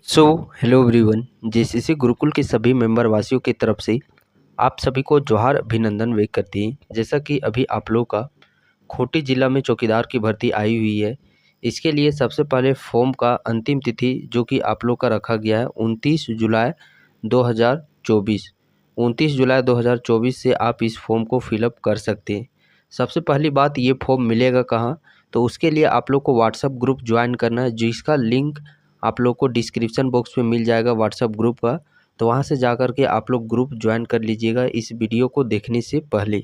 So hello everyone. JCC Gurukul के सभी member वासियों की तरफ से आप सभी को जोहार अभिनंदन व्यक्त करते हैं। जैसा कि अभी आप लोग का खूंटी जिला में चौकीदार की भर्ती आई हुई है, इसके लिए सबसे पहले फॉर्म का अंतिम तिथि जो कि आप लोग का रखा गया है 29 जुलाई 2024। 29 जुलाई 2024 से आप इस फॉर्म को फिलअप कर सकते हैं। सबसे पहली बात, ये फॉर्म मिलेगा कहाँ? तो उसके लिए आप लोग को व्हाट्सएप ग्रुप ज्वाइन करना है, जिसका लिंक आप लोग को डिस्क्रिप्शन बॉक्स में मिल जाएगा व्हाट्सएप ग्रुप का। तो वहाँ से जा कर के आप लोग ग्रुप ज्वाइन कर लीजिएगा इस वीडियो को देखने से पहले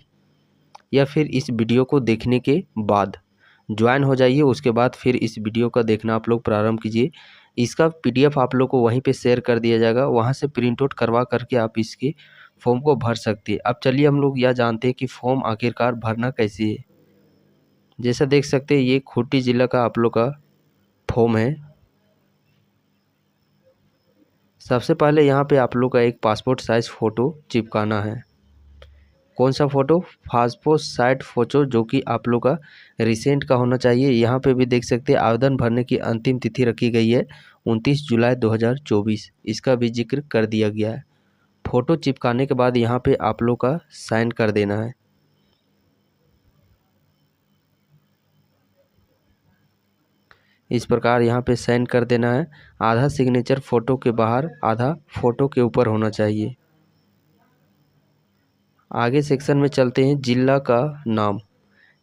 या फिर इस वीडियो को देखने के बाद ज्वाइन हो जाइए। उसके बाद फिर इस वीडियो का देखना आप लोग प्रारंभ कीजिए। इसका पीडीएफ आप लोग को वहीं पे शेयर कर दिया जाएगा, वहाँ से प्रिंट आउट करवा करके आप इसके फॉर्म को भर सकते हैं। अब चलिए हम लोग यह जानते हैं कि फॉर्म आखिरकार भरना कैसे है। जैसा देख सकते हैं ये खूंटी जिला का आप लोग का फॉर्म है। सबसे पहले यहाँ पे आप लोग का एक पासपोर्ट साइज फ़ोटो चिपकाना है। कौन सा फ़ोटो? पासपोर्ट साइज फ़ोटो, जो कि आप लोग का रिसेंट का होना चाहिए। यहाँ पे भी देख सकते हैं आवेदन भरने की अंतिम तिथि रखी गई है 29 जुलाई 2024। इसका भी जिक्र कर दिया गया है। फ़ोटो चिपकाने के बाद यहाँ पे आप लोग का साइन कर देना है। इस प्रकार यहाँ पे साइन कर देना है। आधा सिग्नेचर फ़ोटो के बाहर, आधा फ़ोटो के ऊपर होना चाहिए। आगे सेक्शन में चलते हैं। जिला का नाम,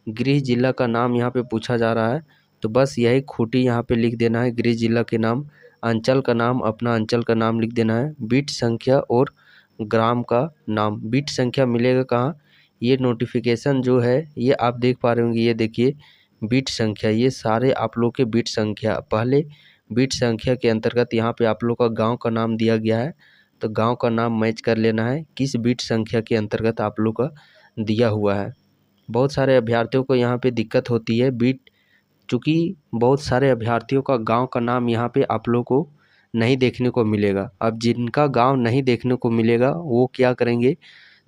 गृह जिला का नाम यहाँ पे पूछा जा रहा है, तो बस यही खूंटी यहाँ पे लिख देना है गृह जिला के नाम। अंचल का नाम, अपना अंचल का नाम लिख देना है। बीट संख्या और ग्राम का नाम। बीट संख्या मिलेगा कहाँ? ये नोटिफिकेशन जो है ये आप देख पा रहे होंगे, ये देखिए बीट संख्या, ये सारे आप लोग के बीट संख्या। पहले बीट संख्या के अंतर्गत यहाँ पे आप लोग का गाँव का नाम दिया गया है, तो गाँव का नाम मैच कर लेना है किस बीट संख्या के अंतर्गत आप लोग का दिया हुआ है। बहुत सारे अभ्यर्थियों को यहाँ पे दिक्कत होती है बीट, चूँकि बहुत सारे अभ्यर्थियों का गांव का नाम यहाँ पे आप लोग को नहीं देखने को मिलेगा। अब जिनका गांव नहीं देखने को मिलेगा वो क्या करेंगे,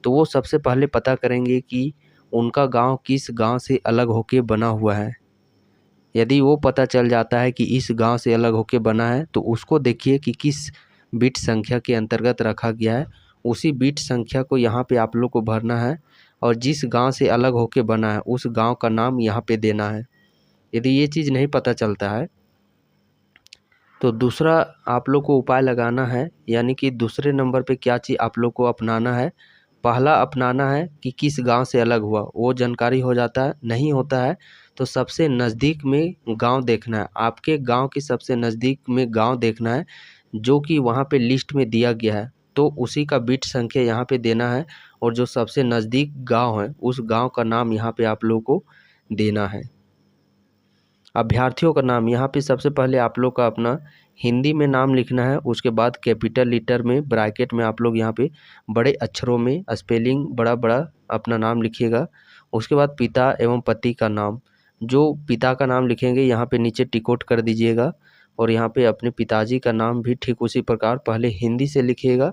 तो वो सबसे पहले पता करेंगे कि उनका गांव किस गांव से अलग होके बना हुआ है। यदि वो पता चल जाता है कि इस गांव से अलग होके बना है, तो उसको देखिए कि किस बिट संख्या के अंतर्गत रखा गया है। उसी बिट संख्या को यहाँ पे आप लोग को भरना है और जिस गांव से अलग होके बना है उस गांव का नाम यहाँ पे देना है। यदि ये चीज़ नहीं पता चलता है तो दूसरा आप लोग को उपाय लगाना है, यानी कि दूसरे नंबर पे क्या चीज़ आप लोग को अपनाना है। पहला अपनाना है कि किस गांव से अलग हुआ, वो जानकारी हो जाता है। नहीं होता है तो सबसे नज़दीक में गांव देखना है। आपके गांव के सबसे नज़दीक में गांव देखना है जो कि वहाँ पे लिस्ट में दिया गया है, तो उसी का बिट संख्या यहाँ पे देना है और जो सबसे नज़दीक गांव है उस गांव का नाम यहाँ पे आप लोग को देना है। अभ्यर्थियों का नाम यहाँ पे सबसे पहले आप लोग का अपना हिंदी में नाम लिखना है। उसके बाद कैपिटल लेटर में ब्रैकेट में आप लोग यहाँ पे बड़े अक्षरों में स्पेलिंग बड़ा बड़ा अपना नाम लिखिएगा। उसके बाद पिता एवं पति का नाम, जो पिता का नाम लिखेंगे यहाँ पे नीचे टिक आउट कर दीजिएगा और यहाँ पे अपने पिताजी का नाम भी ठीक उसी प्रकार पहले हिंदी से लिखिएगा,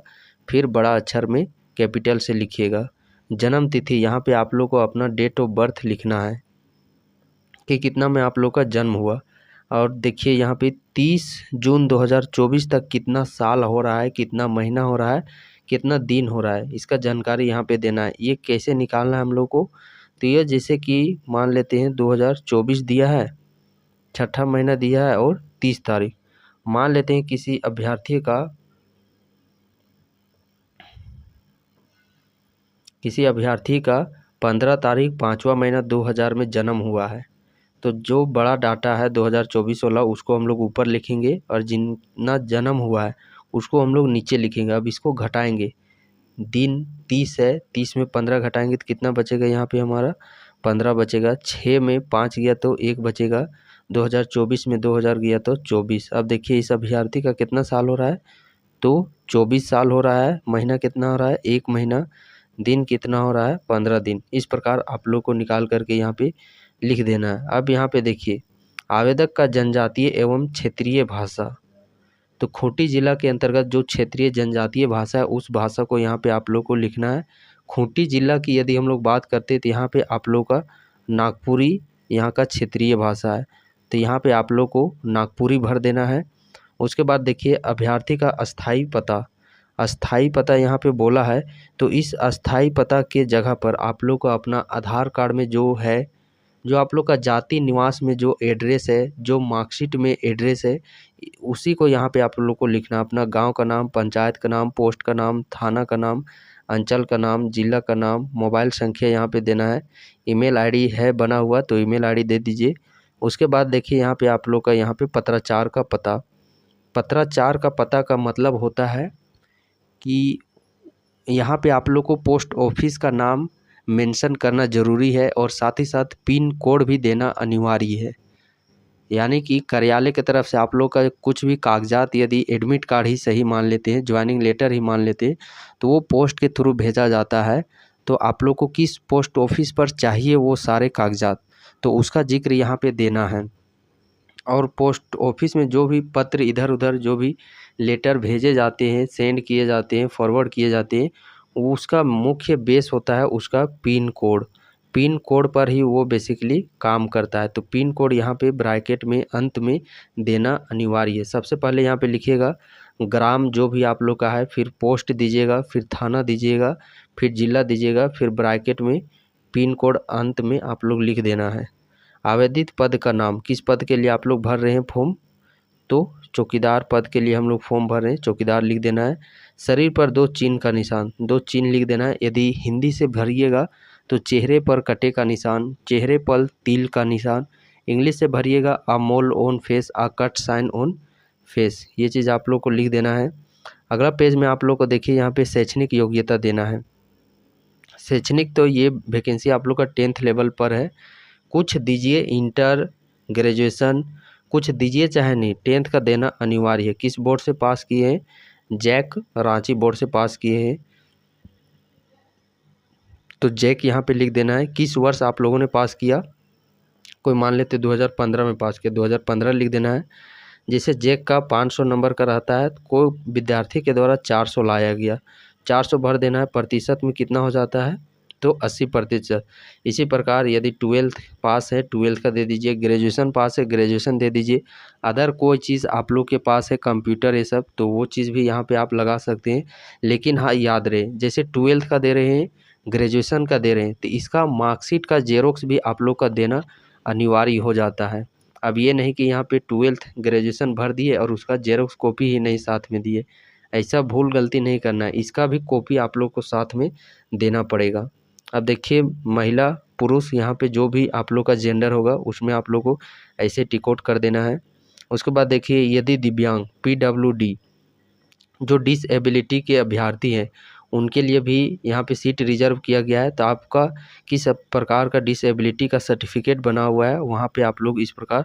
फिर बड़ा अक्षर में कैपिटल से लिखिएगा। जन्म तिथि यहाँ पे आप लोग को अपना डेट ऑफ बर्थ लिखना है कि कितना में आप लोग का जन्म हुआ। और देखिए यहाँ पे 30 जून 2024 तक कितना साल हो रहा है, कितना महीना हो रहा है, कितना दिन हो रहा है, इसका जानकारी यहाँ पे देना है। ये कैसे निकालना है हम लोग को? तो ये जैसे कि मान लेते हैं 2024 दिया है, छठा महीना दिया है और 30 तारीख। मान लेते हैं किसी अभ्यर्थी का 15 तारीख 5वां महीना 2000 में जन्म हुआ है, तो जो बड़ा डाटा है 2024 वाला उसको हम लोग ऊपर लिखेंगे और जितना जन्म हुआ है उसको हम लोग नीचे लिखेंगे। अब इसको घटाएंगे, दिन 30 है, 30 में 15 घटाएंगे तो कितना बचेगा? यहाँ पे हमारा 15 बचेगा। 6 में 5 गया तो 1 बचेगा। 2024 में 2000 गया तो 24। अब देखिए इस अभ्यर्थी का कितना साल हो रहा है, तो 24 साल हो रहा है। महीना कितना हो रहा है? 1 महीना। दिन कितना हो रहा है? 15 दिन। इस प्रकार आप लोग को निकाल करके यहाँ पे लिख देना है। अब यहाँ पे देखिए आवेदक का जनजातीय एवं क्षेत्रीय भाषा, तो खूंटी जिला के अंतर्गत जो क्षेत्रीय जनजातीय भाषा है उस भाषा को यहाँ पे आप लोग को लिखना है। खूंटी जिला की यदि हम लोग बात करते हैं तो यहाँ पे आप लोग का नागपुरी यहाँ का क्षेत्रीय भाषा है, तो यहाँ पे आप लोग को नागपुरी भर देना है। उसके बाद देखिए अभ्यर्थी का अस्थाई पता यहाँ पे बोला है, तो इस अस्थाई पता के जगह पर आप लोग को अपना आधार कार्ड में जो है, जो आप लोग का जाति निवास में जो एड्रेस है, जो मार्कशीट में एड्रेस है, उसी को यहाँ पे आप लोग को लिखना। अपना गांव का नाम, पंचायत का नाम, पोस्ट का नाम, थाना का नाम, अंचल का नाम, जिला का नाम, मोबाइल संख्या यहाँ पे देना है। ईमेल आईडी है बना हुआ तो ईमेल आईडी दे दीजिए। उसके बाद देखिए यहाँ पे आप लोग का यहाँ पे पत्राचार का पता। पत्राचार का पता का मतलब होता है कि यहाँ पे आप लोग को पोस्ट ऑफिस का नाम मेंशन करना ज़रूरी है और साथ ही साथ पिन कोड भी देना अनिवार्य है। यानी कि कार्यालय की तरफ से आप लोग का कुछ भी कागजात, यदि एडमिट कार्ड ही सही मान लेते हैं, ज्वाइनिंग लेटर ही मान लेते हैं, तो वो पोस्ट के थ्रू भेजा जाता है। तो आप लोग को किस पोस्ट ऑफिस पर चाहिए वो सारे कागजात, तो उसका जिक्र यहाँ पे देना है। और पोस्ट ऑफिस में जो भी पत्र इधर उधर जो भी लेटर भेजे जाते हैं, सेंड किए जाते हैं, फॉरवर्ड किए जाते हैं, उसका मुख्य बेस होता है उसका पिन कोड। पिन कोड पर ही वो बेसिकली काम करता है। तो पिन कोड यहाँ पे ब्रैकेट में अंत में देना अनिवार्य है। सबसे पहले यहाँ पे लिखिएगा ग्राम जो भी आप लोग का है, फिर पोस्ट दीजिएगा, फिर थाना दीजिएगा, फिर जिला दीजिएगा, फिर ब्रैकेट में पिन कोड अंत में आप लोग लिख देना है। आवेदित पद का नाम, किस पद के लिए आप लोग भर रहे हैं फॉर्म, तो चौकीदार पद के लिए हम लोग फॉर्म भर रहे हैं, चौकीदार लिख देना है। शरीर पर 2 चिन्ह का निशान, 2 चिन्ह लिख देना है। यदि हिंदी से भरिएगा तो चेहरे पर कटे का निशान, चेहरे पर तिल का निशान। इंग्लिश से भरिएगा a mole on face, a cut sign on face. ये चीज़ आप लोग को लिख देना है। अगला पेज में आप लोग को देखिए यहाँ पे शैक्षणिक योग्यता देना है। शैक्षणिक तो ये वैकेंसी आप लोग का 10th लेवल पर है। कुछ दीजिए इंटर, ग्रेजुएशन, कुछ दीजिए चाहे नहीं, 10th का देना अनिवार्य है। किस बोर्ड से पास किए हैं, जैक रांची बोर्ड से पास किए हैं, तो जैक यहाँ पे लिख देना है। किस वर्ष आप लोगों ने पास किया, कोई मान लेते 2015 में पास किया, 2015 लिख देना है। जैसे जैक का 500 नंबर का रहता है, कोई विद्यार्थी के द्वारा 400 लाया गया, 400 भर देना है। प्रतिशत में कितना हो जाता है, तो 80%। इसी प्रकार यदि 12th पास है, 12th का दे दीजिए, ग्रेजुएशन पास है, ग्रेजुएशन दे दीजिए। अदर कोई चीज़ आप लोग के पास है, कंप्यूटर ये सब, तो वो चीज़ भी यहाँ पे आप लगा सकते हैं। लेकिन हाँ याद रहे, जैसे 12th का दे रहे हैं, ग्रेजुएशन का दे रहे हैं, तो इसका मार्कशीट का जेरोक्स भी आप लोग का देना अनिवार्य हो जाता है। अब ये नहीं कि यहाँ पे 12th ग्रेजुएशन भर दिए और उसका जेरोक्स कॉपी ही नहीं साथ में दिए, ऐसा भूल गलती नहीं करना है। इसका भी कॉपी आप लोग को साथ में देना पड़ेगा। अब देखिए महिला पुरुष यहाँ पे जो भी आप लोग का जेंडर होगा उसमें आप लोग को ऐसे टिक आउट कर देना है। उसके बाद देखिए यदि दिव्यांग PWD जो डिसएबिलिटी के अभ्यर्थी हैं उनके लिए भी यहाँ पे सीट रिजर्व किया गया है। तो आपका किस प्रकार का डिसएबिलिटी का सर्टिफिकेट बना हुआ है वहाँ पे आप लोग इस प्रकार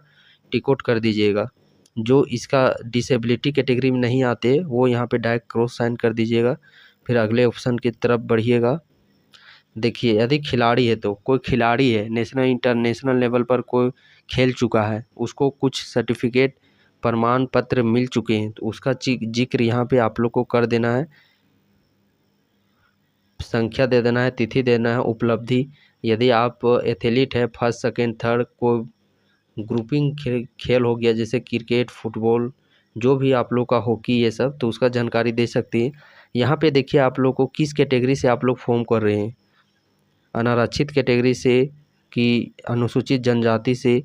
टिक आउट कर दीजिएगा। जो इसका डिसेबिलिटी कैटेगरी में नहीं आते वो यहाँ पे डायरेक्ट क्रॉस साइन कर दीजिएगा। फिर अगले ऑप्शन की तरफ बढ़िएगा। देखिए यदि खिलाड़ी है, तो कोई खिलाड़ी है नेशनल इंटरनेशनल लेवल पर कोई खेल चुका है, उसको कुछ सर्टिफिकेट प्रमाण पत्र मिल चुके हैं, तो उसका जिक्र यहाँ पे आप लोग को कर देना है। संख्या दे देना है, तिथि देना है, उपलब्धि। यदि आप एथलीट है, फर्स्ट सेकेंड थर्ड, कोई ग्रुपिंग खेल हो गया जैसे क्रिकेट, फुटबॉल, जो भी आप लोग का हॉकी ये सब, तो उसका जानकारी दे सकती है। यहाँ पे देखिए आप लोग को किस कैटेगरी से आप लोग फॉर्म कर रहे हैं, अनारक्षित कैटेगरी से कि अनुसूचित जनजाति से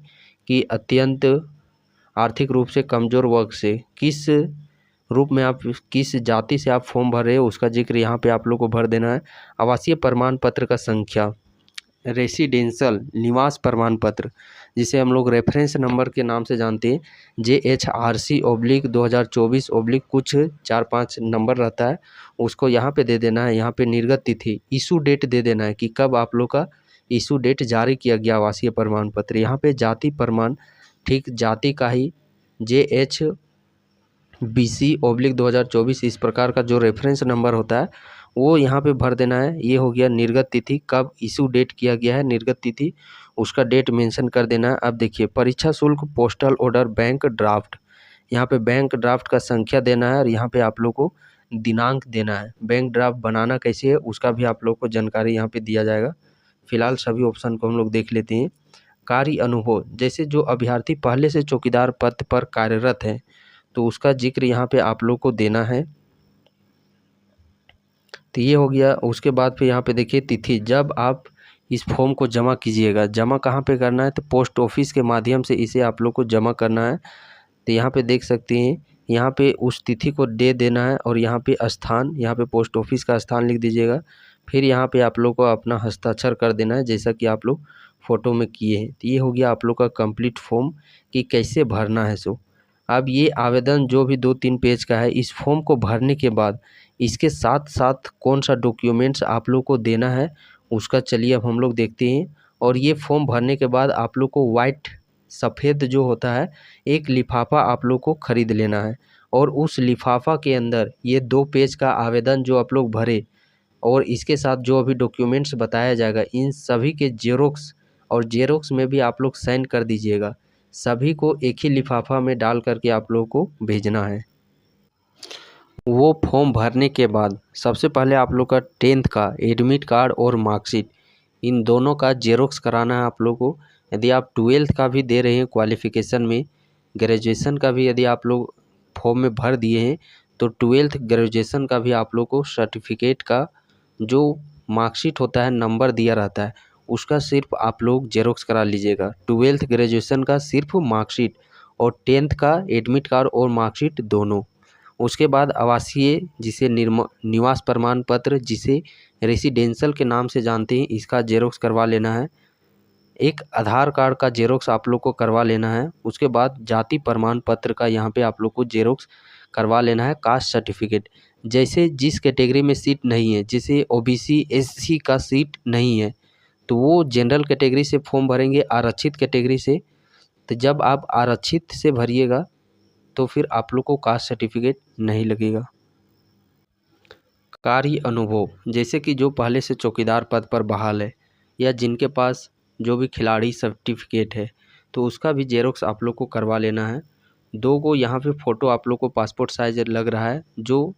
कि अत्यंत आर्थिक रूप से कमज़ोर वर्ग से, किस रूप में आप किस जाति से आप फॉर्म भर रहे हो उसका जिक्र यहाँ पे आप लोग को भर देना है। आवासीय प्रमाण पत्र का संख्या, रेसिडेंशियल निवास प्रमाण पत्र जिसे हम लोग रेफरेंस नंबर के नाम से जानते हैं, JHRC/2024/ कुछ 4-5 नंबर रहता है, उसको यहाँ पे दे देना है। यहाँ पे निर्गत तिथि, इशू डेट दे देना है कि कब आप लोग का इशू डेट जारी किया गया आवासीय प्रमाण पत्र। यहाँ पे जाति प्रमाण, ठीक जाति का ही JHBC/2024 इस प्रकार का जो रेफरेंस नंबर होता है वो यहाँ पे भर देना है। ये हो गया निर्गत तिथि, कब इशू डेट किया गया है निर्गत तिथि, उसका डेट मेंशन कर देना है। अब देखिए परीक्षा शुल्क, पोस्टल ऑर्डर, बैंक ड्राफ्ट, यहाँ पे बैंक ड्राफ्ट का संख्या देना है और यहाँ पे आप लोग को दिनांक देना है। बैंक ड्राफ्ट बनाना कैसे है उसका भी आप लोग को जानकारी यहाँ पे दिया जाएगा। फिलहाल सभी ऑप्शन को हम लोग देख लेते हैं। कार्य अनुभव, जैसे जो अभ्यर्थी पहले से चौकीदार पद पर कार्यरत है तो उसका जिक्र यहाँ पे आप लोग को देना है। तो ये हो गया। उसके बाद फिर यहाँ पे देखिए तिथि, जब आप इस फॉर्म को जमा कीजिएगा, जमा कहाँ पे करना है, तो पोस्ट ऑफिस के माध्यम से इसे आप लोग को जमा करना है। तो यहाँ पे देख सकते हैं, यहाँ पे उस तिथि को दे देना है और यहाँ पे स्थान, यहाँ पे पोस्ट ऑफिस का स्थान लिख दीजिएगा। फिर यहाँ पे आप लोग को अपना हस्ताक्षर कर देना है, जैसा कि आप लोग फ़ोटो में किए हैं। तो ये हो गया आप लोग का कंप्लीट फॉर्म कि कैसे भरना है। सो अब ये आवेदन जो भी 2-3 पेज का है, इस फॉर्म को भरने के बाद इसके साथ साथ कौन सा डॉक्यूमेंट्स आप लोग को देना है, उसका चलिए अब हम लोग देखते हैं। और ये फॉर्म भरने के बाद आप लोग को वाइट सफ़ेद जो होता है एक लिफाफा आप लोग को ख़रीद लेना है, और उस लिफाफा के अंदर ये 2 पेज का आवेदन जो आप लोग भरे और इसके साथ जो अभी डॉक्यूमेंट्स बताया जाएगा, इन सभी के जेरोक्स, और जेरोक्स में भी आप लोग साइन कर दीजिएगा। सभी को एक ही लिफाफा में डाल करके आप लोग को भेजना है। वो फॉर्म भरने के बाद सबसे पहले आप लोग का 10th का एडमिट कार्ड और मार्कशीट, इन दोनों का जेरोक्स कराना है आप लोग को। यदि आप 12th का भी दे रहे हैं क्वालिफ़िकेशन में, ग्रेजुएशन का भी यदि आप लोग फॉर्म में भर दिए हैं, तो 12th ग्रेजुएशन का भी आप लोग को सर्टिफिकेट का जो मार्कशीट होता है, नंबर दिया रहता है, उसका सिर्फ आप लोग जेरोक्स करा लीजिएगा। 12th ग्रेजुएशन का सिर्फ मार्कशीट और 10th का एडमिट कार्ड और मार्कशीट दोनों। उसके बाद आवासीय, जिसे निवास प्रमाण पत्र, जिसे रेसिडेंशियल के नाम से जानते हैं, इसका जेरोक्स करवा लेना है। एक आधार कार्ड का जेरोक्स आप लोग को करवा लेना है। उसके बाद जाति प्रमाण पत्र का यहाँ पे आप लोग को जेरोक्स करवा लेना है। कास्ट सर्टिफिकेट, जैसे जिस कैटेगरी में सीट नहीं है, जैसे ओबीसी एससी का सीट नहीं है, तो वो जनरल कैटेगरी से फॉर्म भरेंगे, आरक्षित कैटेगरी से। तो जब आप आरक्षित से भरिएगा तो फिर आप लोग को कास्ट सर्टिफिकेट नहीं लगेगा। कार्य अनुभव, जैसे कि जो पहले से चौकीदार पद पर बहाल है या जिनके पास जो भी खिलाड़ी सर्टिफिकेट है, तो उसका भी जेरोक्स आप लोग को करवा लेना है। 2 को यहाँ पे फ़ोटो आप लोग को पासपोर्ट साइज लग रहा है, जो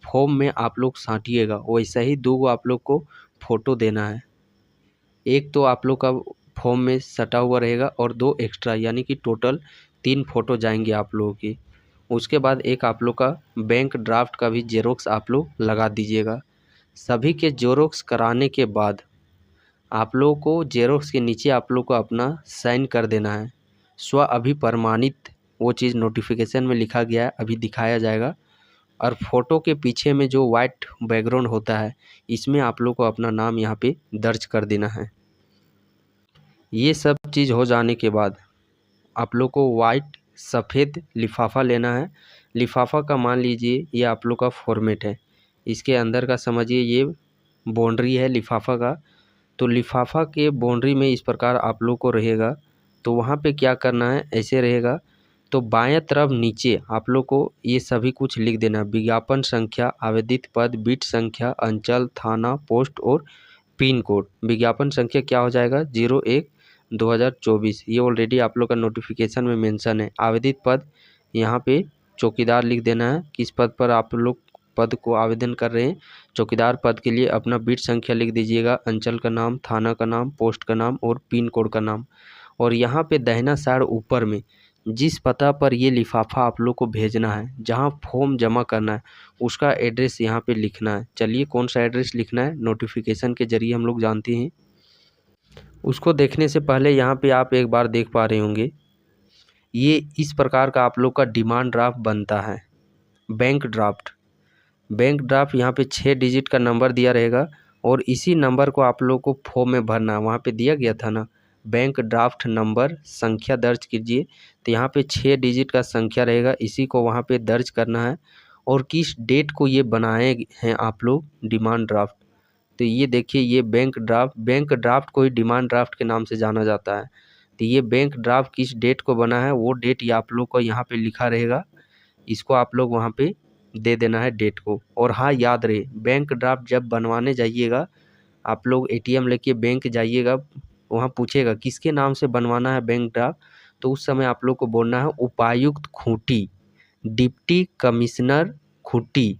फॉर्म में आप लोग साटिएगा वैसा ही 2 को आप लोग को फ़ोटो देना है। एक तो आप लोग का फॉर्म में सटा हुआ रहेगा और 2 एक्स्ट्रा, यानी कि टोटल 3 फ़ोटो जाएंगे आप लोगों की। उसके बाद एक आप लोग का बैंक ड्राफ्ट का भी जेरोक्स आप लोग लगा दीजिएगा। सभी के जेरोक्स कराने के बाद आप लोग को जेरोक्स के नीचे आप लोग को अपना साइन कर देना है। स्व अभिप्रमाणित, वो चीज़ नोटिफिकेशन में लिखा गया है, अभी दिखाया जाएगा। और फ़ोटो के पीछे में जो वाइट बैकग्राउंड होता है, इसमें आप लोग को अपना नाम यहाँ पे दर्ज कर देना है। ये सब चीज़ हो जाने के बाद आप लोग को वाइट सफ़ेद लिफाफा लेना है। लिफाफा का मान लीजिए ये आप लोग का फॉर्मेट है, इसके अंदर का समझिए ये बाउंड्री है लिफाफा का। तो लिफाफा के बाउंड्री में इस प्रकार आप लोग को रहेगा। तो वहाँ पे क्या करना है, ऐसे रहेगा। तो बाएं तरफ नीचे आप लोग को ये सभी कुछ लिख देना है। विज्ञापन संख्या, आवेदित पद, बिट संख्या, अंचल, थाना, पोस्ट और पिन कोड। विज्ञापन संख्या क्या हो जाएगा, 01/2024, ये ऑलरेडी आप लोग का नोटिफिकेशन में मेंशन है। आवेदित पद यहाँ पे चौकीदार लिख देना है, किस पद पर आप लोग पद को आवेदन कर रहे हैं। चौकीदार पद के लिए अपना बिट संख्या लिख दीजिएगा, अंचल का नाम, थाना का नाम, पोस्ट का नाम और पिन कोड का नाम। और यहाँ पे दाहिना साइड ऊपर में जिस पता पर ये लिफाफा आप लोग को भेजना है, जहाँ फॉर्म जमा करना है, उसका एड्रेस यहाँ पे लिखना है। चलिए कौन सा एड्रेस लिखना है, नोटिफिकेशन के जरिए हम लोग जानते हैं। उसको देखने से पहले यहाँ पे आप एक बार देख पा रहे होंगे, ये इस प्रकार का आप लोग का डिमांड ड्राफ्ट बनता है। बैंक ड्राफ्ट, बैंक ड्राफ्ट यहाँ पे 6 डिजिट का नंबर दिया रहेगा और इसी नंबर को आप लोग को फॉर्म में भरना है। वहाँ पे दिया गया था ना, बैंक ड्राफ्ट नंबर संख्या दर्ज कीजिए। तो यहाँ पे 6 डिजिट का संख्या रहेगा, इसी को वहाँ पे दर्ज करना है। और किस डेट को ये बनाए हैं आप लोग डिमांड ड्राफ्ट, तो ये देखिए ये बैंक ड्राफ्ट को ही डिमांड ड्राफ्ट के नाम से जाना जाता है। तो ये बैंक ड्राफ्ट किस डेट को बना है, वो डेट ये आप लोग को यहाँ पे लिखा रहेगा, इसको आप लोग वहाँ पे दे देना है डेट को। और हाँ, याद रहे, बैंक ड्राफ्ट जब बनवाने जाइएगा, आप लोग एटीएम लेके बैंक जाइएगा, वहाँ पूछेगा किसके नाम से बनवाना है बैंक ड्राफ्ट, तो उस समय आप लोग को बोलना है उपायुक्त Khunti, deputy commissioner Khunti,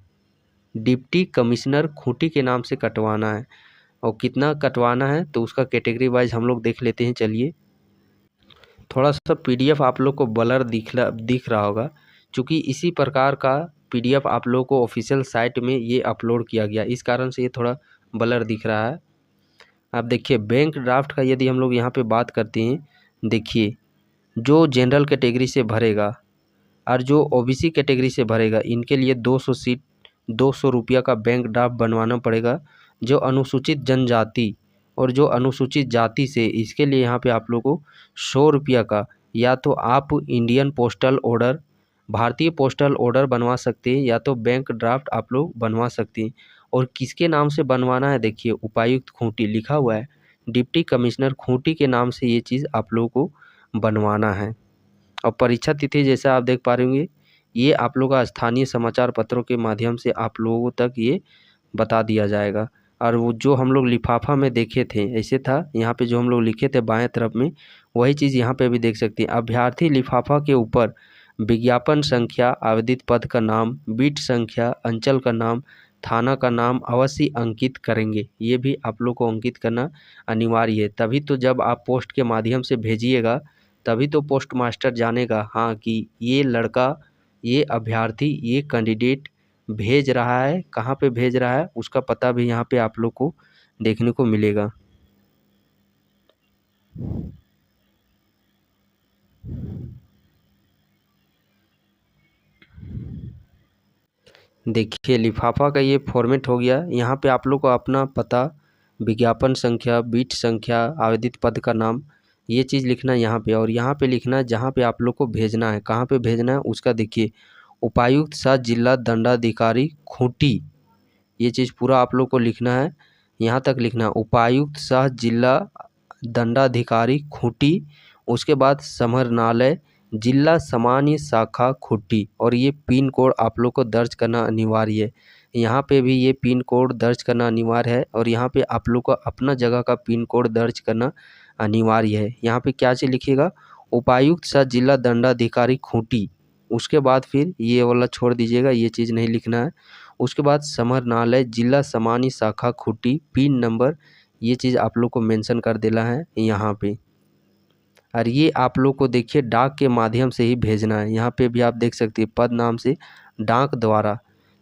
deputy commissioner Khunti के नाम से कटवाना है। और कितना कटवाना है तो उसका कैटेगरी वाइज हम लोग देख लेते हैं। चलिए, थोड़ा सा पीडीएफ आप लोग को ब्लर दिख रहा होगा, चूँकि इसी प्रकार का PDF आप लोगों को ऑफिशियल साइट में ये अपलोड किया गया, इस कारण से ये थोड़ा ब्लर दिख रहा है। अब देखिए बैंक ड्राफ्ट का यदि हम लोग यहाँ पे बात करते हैं, देखिए जो जनरल कैटेगरी से भरेगा और जो OBC कैटेगरी से भरेगा, इनके लिए 200 सीट 200 रुपया का बैंक ड्राफ्ट बनवाना पड़ेगा। जो अनुसूचित जनजाति और जो अनुसूचित जाति से, इसके लिए यहाँ पे आप लोगों को 100 रुपया का, या तो आप इंडियन पोस्टल ऑर्डर, भारतीय पोस्टल ऑर्डर बनवा सकते हैं, या तो बैंक ड्राफ्ट आप लोग बनवा सकते हैं। और किसके नाम से बनवाना है, देखिए उपायुक्त खूंटी लिखा हुआ है, डिप्टी कमिश्नर खूंटी के नाम से ये चीज़ आप लोगों को बनवाना है। और परीक्षा तिथि जैसा आप देख पा रहे होंगे, ये आप लोग का स्थानीय समाचार पत्रों के माध्यम से आप लोगों तक ये बता दिया जाएगा। और वो जो हम लोग लिफाफा में देखे थे, ऐसे था यहाँ पे जो हम लोग लिखे थे बाएं तरफ में, वही चीज़ यहाँ पे भी देख सकते हैं। अभ्यर्थी लिफाफा के ऊपर विज्ञापन संख्या, आवेदित पद का नाम, बीट संख्या, अंचल का नाम, थाना का नाम अवश्य अंकित करेंगे। ये भी आप लोग को अंकित करना अनिवार्य है, तभी तो जब आप पोस्ट के माध्यम से भेजिएगा तभी तो पोस्ट मास्टर जानेगा हाँ कि ये लड़का, ये अभ्यर्थी, ये कैंडिडेट भेज रहा है, कहाँ पे भेज रहा है उसका पता भी यहाँ पे आप लोग को देखने को मिलेगा। देखिए लिफाफा का ये फॉर्मेट हो गया। यहाँ पे आप लोग को अपना पता, विज्ञापन संख्या, बीट संख्या, आवेदित पद का नाम, ये चीज़ लिखना है यहाँ पे। और यहाँ पे लिखना है जहाँ पे आप लोग को भेजना है, कहाँ पे भेजना है उसका देखिए, उपायुक्त सह जिला दंडाधिकारी खूंटी, ये चीज़ पूरा आप लोग को लिखना है, यहाँ तक लिखना है, उपायुक्त सह जिला दंडाधिकारी खूंटी। उसके बाद समाहरणालय जिला सामान्य शाखा खूंटी, और ये पिन कोड आप लोग को दर्ज करना अनिवार्य है। यहाँ पे भी ये पिन कोड दर्ज करना अनिवार्य है, और यहाँ पे आप लोग को अपना जगह का पिन कोड दर्ज करना अनिवार्य है। यहाँ पे क्या चीज़ लिखिएगा, उपायुक्त सह जिला दंडाधिकारी खूंटी, उसके बाद फिर ये वाला छोड़ दीजिएगा, ये चीज़ नहीं लिखना है। उसके बाद समाहरणालय जिला सामान्य शाखा खूंटी, पिन नंबर, ये चीज़ आप लोग को मेंशन कर देना है यहाँ पे। और ये आप लोग को देखिए डाक के माध्यम से ही भेजना है। यहाँ पे भी आप देख सकते हैं पद नाम से डाक द्वारा,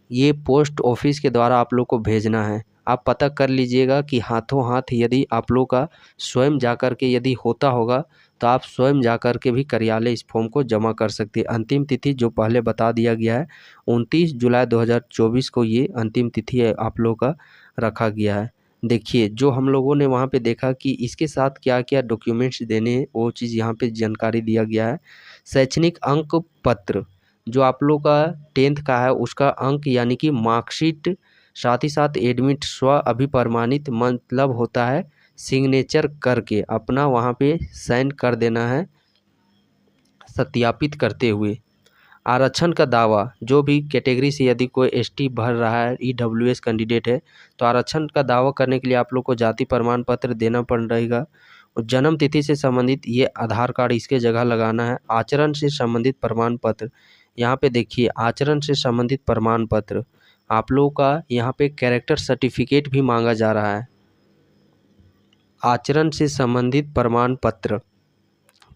ये पोस्ट ऑफिस के द्वारा आप लोग को भेजना है। आप पता कर लीजिएगा कि हाथों हाथ यदि आप लोग का स्वयं जाकर के यदि होता होगा तो आप स्वयं जाकर के भी कार्यालय इस फॉर्म को जमा कर सकते हैं। अंतिम तिथि जो पहले बता दिया गया है 29 जुलाई 2024 को ये अंतिम तिथि है आप लोग का रखा गया है। देखिए जो हम लोगों ने वहाँ पे देखा कि इसके साथ क्या क्या डॉक्यूमेंट्स देने हैं, वो चीज़ यहाँ पे जानकारी दिया गया है। शैक्षणिक अंक पत्र, जो आप लोग का 10th का है उसका अंक यानी कि मार्कशीट, साथ ही साथ एडमिट स्व अभिप्रमाणित, मतलब होता है सिग्नेचर करके अपना वहाँ पे साइन कर देना है सत्यापित करते हुए। आरक्षण का दावा, जो भी कैटेगरी से यदि कोई ST भर रहा है, EWS कैंडिडेट है, तो आरक्षण का दावा करने के लिए आप लोग को जाति प्रमाण पत्र देना पड़ रहेगा। और जन्म तिथि से संबंधित ये आधार कार्ड इसके जगह लगाना है। आचरण से संबंधित प्रमाण पत्र, यहाँ पे देखिए आचरण से संबंधित प्रमाण पत्र, आप लोगों का यहाँ पे कैरेक्टर सर्टिफिकेट भी मांगा जा रहा है। आचरण से संबंधित प्रमाण पत्र,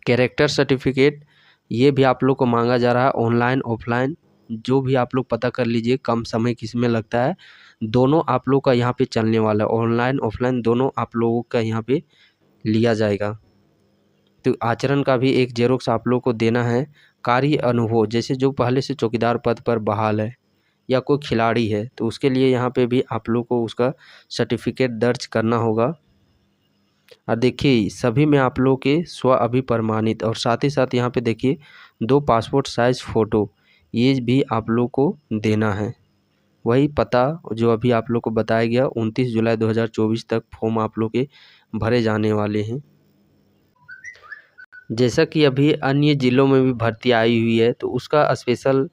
कैरेक्टर सर्टिफिकेट, ये भी आप लोग को मांगा जा रहा है। ऑनलाइन ऑफलाइन जो भी आप लोग पता कर लीजिए, कम समय किसमें लगता है, दोनों आप लोग का यहाँ पे चलने वाला है। ऑनलाइन ऑफलाइन दोनों आप लोगों का यहाँ पे लिया जाएगा। तो आचरण का भी एक जेरोक्स आप लोग को देना है। कार्य अनुभव, जैसे जो पहले से चौकीदार पद पर बहाल है या कोई खिलाड़ी है, तो उसके लिए यहाँ पे भी आप लोग को उसका सर्टिफिकेट दर्ज करना होगा। और देखिए सभी में आप लोग के स्व अभिप्रमाणित, और साथ ही साथ यहाँ पे देखिए 2 पासपोर्ट साइज फ़ोटो, ये भी आप लोग को देना है। वही पता जो अभी आप लोग को बताया गया 29 जुलाई 2024 तक फॉर्म आप लोग के भरे जाने वाले हैं। जैसा कि अभी अन्य ज़िलों में भी भर्ती आई हुई है, तो उसका स्पेशल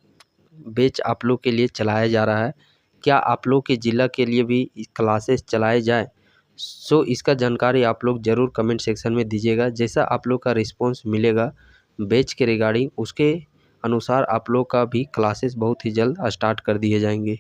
बैच आप लोग के लिए चलाया जा रहा है। क्या आप लोग के ज़िला के लिए भी क्लासेस चलाए जाएँ? सो इसका जानकारी आप लोग ज़रूर कमेंट सेक्शन में दीजिएगा। जैसा आप लोग का रिस्पॉन्स मिलेगा बैच के रिगार्डिंग, उसके अनुसार आप लोग का भी क्लासेस बहुत ही जल्द स्टार्ट कर दिए जाएंगे।